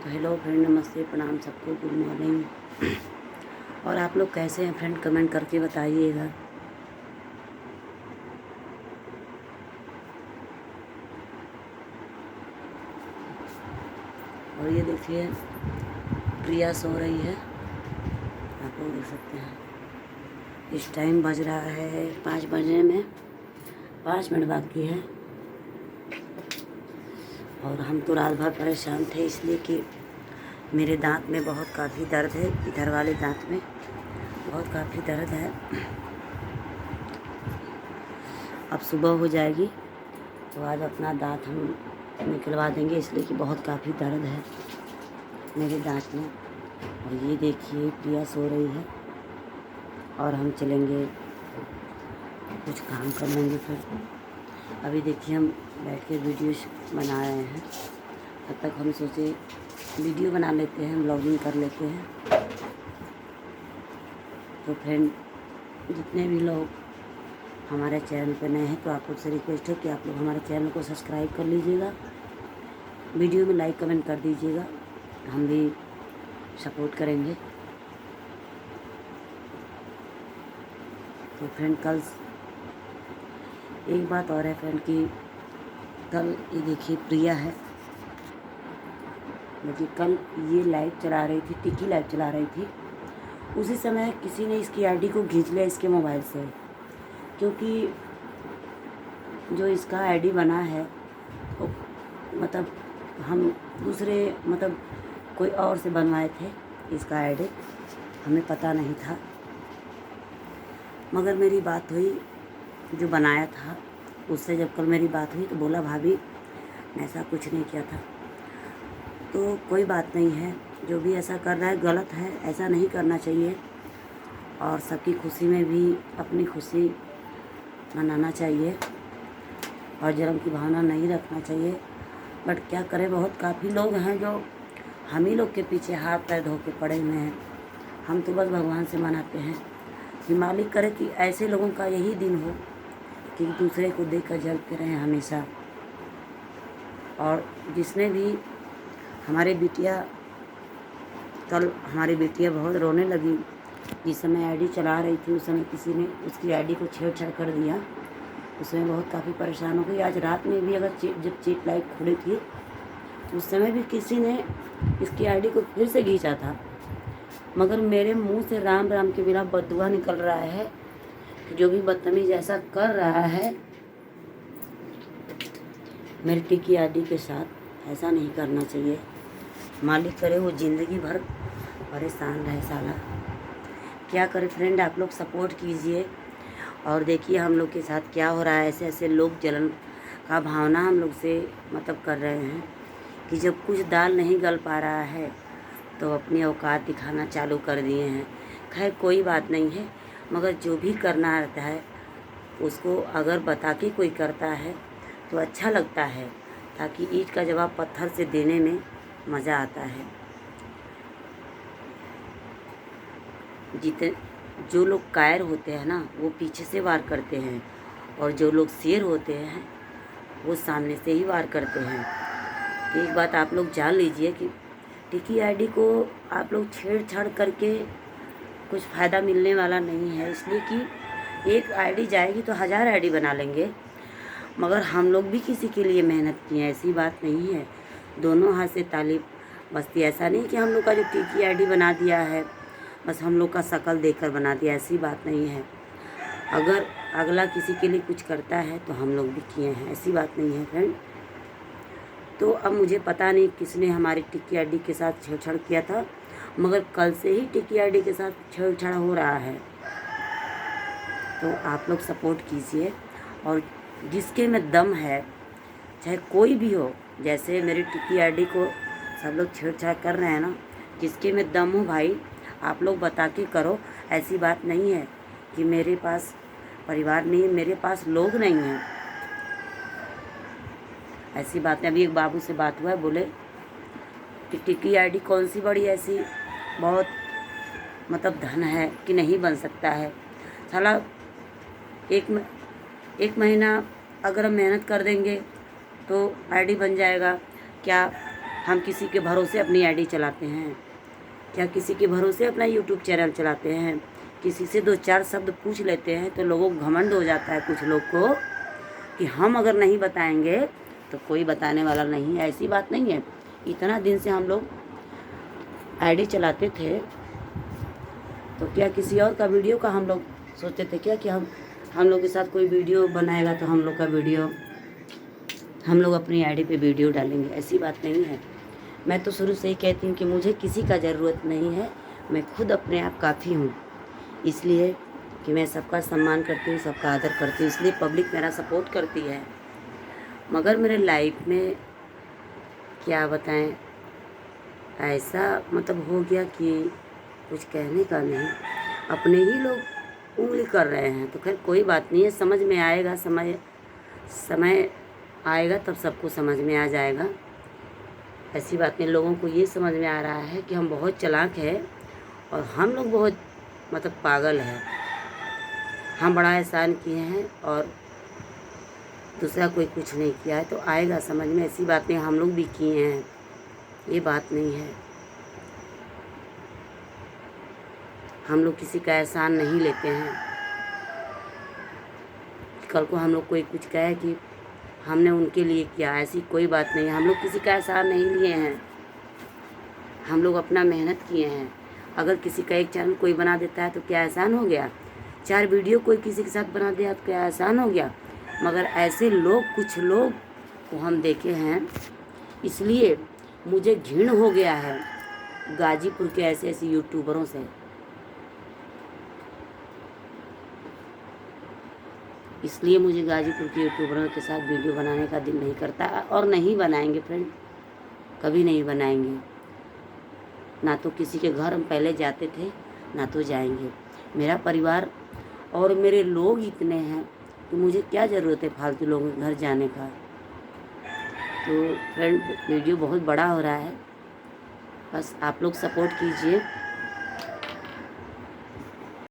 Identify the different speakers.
Speaker 1: तो hello friend, नमस्ते, प्रणाम सबको, गुड मॉर्निंग। और आप लोग कैसे हैं फ्रेंड, कमेंट करके बताइएगा। और ये देखिए प्रिया सो रही है, आप लोग देख सकते हैं। इस टाइम बज रहा है 5 बजने में 5 मिनट बाकी है। और हम तो रात भर परेशान थे, इसलिए कि मेरे दांत में बहुत काफ़ी दर्द है, इधर वाले दांत में बहुत काफ़ी दर्द है। अब सुबह हो जाएगी तो आज अपना दांत हम निकलवा देंगे, इसलिए कि बहुत काफ़ी दर्द है मेरे दांत में। और ये देखिए प्रिया सो रही है और हम चलेंगे कुछ काम कर लेंगे। फिर अभी देखिए हम बैठ के वीडियो बना रहे हैं, तब तक हम सोचे वीडियो बना लेते हैं, व्लॉगिंग कर लेते हैं। तो फ्रेंड, जितने भी लोग हमारे चैनल पर नए हैं तो आप लोग से रिक्वेस्ट है कि आप लोग हमारे चैनल को सब्सक्राइब कर लीजिएगा, वीडियो में लाइक कमेंट कर दीजिएगा, हम भी सपोर्ट करेंगे। तो फ्रेंड, कल एक बात और है फ्रेंड कि कल ये देखिए प्रिया है, देखिए कल ये लाइव चला रही थी, टिकी लाइव चला रही थी। उसी समय किसी ने इसकी आईडी को खींच लिया इसके मोबाइल से, क्योंकि जो इसका आईडी बना है वो मतलब हम दूसरे मतलब कोई और से बनवाए थे इसका आईडी, हमें पता नहीं था। मगर मेरी बात हुई जो बनाया था उससे, जब कल मेरी बात हुई तो बोला भाभी ऐसा कुछ नहीं किया था। तो कोई बात नहीं है, जो भी ऐसा कर रहा है गलत है, ऐसा नहीं करना चाहिए। और सबकी खुशी में भी अपनी खुशी मनाना चाहिए और जलन की भावना नहीं रखना चाहिए। बट क्या करें, बहुत काफ़ी लोग हैं जो हम ही लोग के पीछे हाथ पैर धो के पड़े हुए हैं। हम तो बस भगवान से मनाते हैं कि मालिक करे कि ऐसे लोगों का यही दिन हो कि दूसरे को देखकर जलते रहें हमेशा। और जिसने भी हमारे बिटिया, कल हमारी बिटिया बहुत रोने लगी, जिस समय आईडी चला रही थी उस समय किसी ने उसकी आईडी को छेड़छाड़ कर दिया, उसमें बहुत काफ़ी परेशान हो गई। आज रात में भी अगर जब चीट लाइट खुली थी उस समय भी किसी ने इसकी आईडी को फिर से खींचा था। मगर मेरे मुंह से राम राम के बिना बददुआ निकल रहा है कि जो भी बदतमीज ऐसा कर रहा है मेरी टिकी आईडी के साथ, ऐसा नहीं करना चाहिए। मालिक करे वो ज़िंदगी भर परेशान रहे साला। क्या करे फ्रेंड, आप लोग सपोर्ट कीजिए और देखिए हम लोग के साथ क्या हो रहा है। ऐसे ऐसे लोग जलन का भावना हम लोग से मतलब कर रहे हैं कि जब कुछ दाल नहीं गल पा रहा है तो अपनी औकात दिखाना चालू कर दिए हैं। खैर कोई बात नहीं है, मगर जो भी करना रहता है उसको अगर बता के कोई करता है तो अच्छा लगता है, ताकि ईंट का जवाब पत्थर से देने में मज़ा आता है। जितने जो लोग कायर होते हैं ना वो पीछे से वार करते हैं, और जो लोग शेर होते हैं वो सामने से ही वार करते हैं। तो एक बात आप लोग जान लीजिए कि टिकी आईडी को आप लोग छेड़छाड़ करके कुछ फ़ायदा मिलने वाला नहीं है, इसलिए कि एक आईडी जाएगी तो 1000 आईडी बना लेंगे। मगर हम लोग भी किसी के लिए मेहनत किए हैं, ऐसी बात नहीं है। दोनों हाथ से ताली बजती। ऐसा नहीं कि हम लोग का जो टिकी आईडी बना दिया है बस हम लोग का शकल देखकर बना दिया, ऐसी बात नहीं है। अगर अगला किसी के लिए कुछ करता है तो हम लोग भी किए हैं, ऐसी बात नहीं है फ्रेंड। तो अब मुझे पता नहीं किसने हमारी टिकी आईडी के साथ छेड़छाड़ किया था, मगर कल से ही टिकी आईडी के साथ छेड़छाड़ हो रहा है। तो आप लोग सपोर्ट कीजिए, और जिसके में दम है चाहे कोई भी हो, जैसे मेरी टिकी आईडी को सब लोग छेड़छाड़ कर रहे हैं ना, जिसके में दम हो भाई आप लोग बता के करो। ऐसी बात नहीं है कि मेरे पास परिवार नहीं है, मेरे पास लोग नहीं हैं, ऐसी बात नहीं। अभी एक बाबू से बात हुआ है, बोले कि टिकी आईडी कौन सी बड़ी ऐसी बहुत मतलब धन है कि नहीं बन सकता है। साला एक महीना अगर हम मेहनत कर देंगे तो आईडी बन जाएगा क्या? हम किसी के भरोसे अपनी आईडी चलाते हैं? क्या किसी के भरोसे अपना यूट्यूब चैनल चलाते हैं? किसी से 2-4 शब्द पूछ लेते हैं तो लोगों को घमंड हो जाता है कुछ लोग को कि हम अगर नहीं बताएंगे तो कोई बताने वाला नहीं है। ऐसी बात नहीं है। इतना दिन से हम लोग आईडी चलाते थे तो क्या किसी और का वीडियो का हम लोग सोचते थे क्या कि हम लोग के साथ कोई वीडियो बनाएगा तो हम लोग का वीडियो हम लोग अपनी आईडी पे वीडियो डालेंगे? ऐसी बात नहीं है। मैं तो शुरू से ही कहती हूँ कि मुझे किसी का ज़रूरत नहीं है, मैं खुद अपने आप काफ़ी हूँ। इसलिए कि मैं सबका सम्मान करती हूँ, सबका आदर करती हूँ, इसलिए पब्लिक मेरा सपोर्ट करती है। मगर मेरे लाइफ में क्या बताएं, ऐसा मतलब हो गया कि कुछ कहने का नहीं, अपने ही लोग उंगली कर रहे हैं। तो खैर कोई बात नहीं है, समझ में आएगा, समय आएगा तब सबको समझ में आ जाएगा। ऐसी बात नहीं, लोगों को ये समझ में आ रहा है कि हम बहुत चालाक हैं और हम लोग बहुत मतलब पागल है, हम बड़ा एहसान किए हैं और दूसरा कोई कुछ नहीं किया है। तो आएगा समझ में, ऐसी बात नहीं, हम लोग भी किए हैं, ये बात नहीं है। हम लोग किसी का एहसान नहीं लेते हैं। कल को हम लोग कोई कुछ कहे कि हमने उनके लिए किया, ऐसी कोई बात नहीं है। हम लोग किसी का एहसान नहीं लिए हैं, हम लोग अपना मेहनत किए हैं। अगर किसी का एक चैनल कोई बना देता है तो क्या एहसान हो गया? 4 वीडियो कोई किसी के साथ बना दिया तो क्या एहसान हो गया? मगर ऐसे लोग, कुछ लोग को हम देखे हैं, इसलिए मुझे घृण हो गया है गाजीपुर के ऐसे ऐसे यूट्यूबरों से। इसलिए मुझे गाजीपुर के यूट्यूबरों के साथ वीडियो बनाने का दिल नहीं करता और नहीं बनाएंगे फ्रेंड, कभी नहीं बनाएंगे। ना तो किसी के घर हम पहले जाते थे, ना तो जाएंगे। मेरा परिवार और मेरे लोग इतने हैं कि मुझे क्या ज़रूरत है फालतू लोगों के घर जाने का। तो फ्रेंड वीडियो बहुत बड़ा हो रहा है, बस आप लोग सपोर्ट कीजिए।